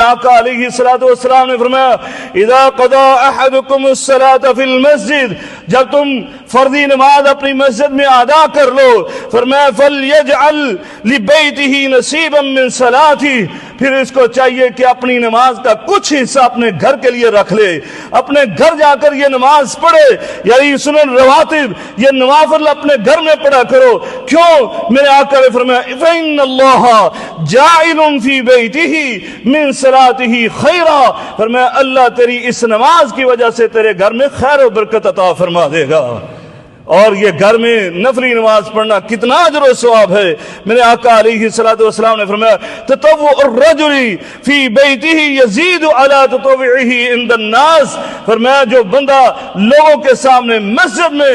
آقا علیہ السلام نے فرمایا اذا قضا احدکم الصلاة فی المسجد، جب تم فردی نماز اپنی مسجد میں ادا کر لو، فرمایا فلیجعل لبیتہ نصیبا من صلاتہ، پھر اس کو چاہیے کہ اپنی نماز کا کچھ حصہ اپنے گھر کے لیے رکھ لے، اپنے گھر جا کر یہ نماز پڑھے، یعنی سنن رواتب یہ نوافل اپنے گھر میں پڑھا کرو۔ کیوں؟ میرے آقا نے فرمایا فإن اللہ جاعل فی بیتہ من صلاتہ خیرا، فرمایا اللہ تیری اس نماز کی وجہ سے تیرے گھر میں خیر و برکت عطا فرما دے گا۔ اور یہ گھر میں نفلی نماز پڑھنا کتنا اجر و ثواب ہے۔ میرے آقا علیہ السلام نے فرمایا تطوع الرجل فی بیتہ یزید علی تطوعہ عند الناس، فرمایا جو بندہ لوگوں کے سامنے مسجد میں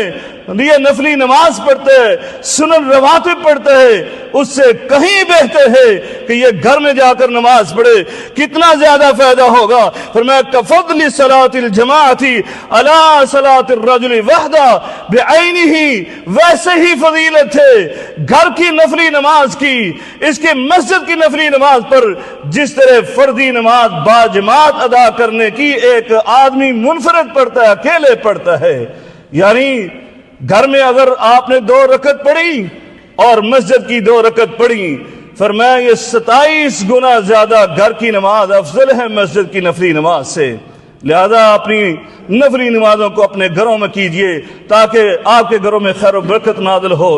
یہ نفلی نماز پڑھتے ہے، سنن رواتب پڑھتے ہے، اس سے کہیں بہتر ہے کہ یہ گھر میں جا کر نماز پڑھے، کتنا زیادہ فائدہ ہوگا۔ فرمایا کفضل صلاۃ الجماعۃ علی صلاۃ الرجل وحدہ بعینہ، ویسے ہی فضیلت ہے گھر کی نفلی نماز کی، اس کی مسجد کی نفلی نماز پر جس طرح فردی نماز باجماعت ادا کرنے کی ایک آدمی منفرد پڑھتا ہے، اکیلے پڑھتا ہے۔ یعنی گھر میں اگر آپ نے 2 رکعت پڑھی اور مسجد کی 2 رکعت پڑھی، فرمایا یہ 27 گنا زیادہ گھر کی نماز افضل ہے مسجد کی نفلی نماز سے۔ لہذا اپنی نفلی نمازوں کو اپنے گھروں میں کیجئے تاکہ آپ کے گھروں میں خیر و برکت نازل ہو۔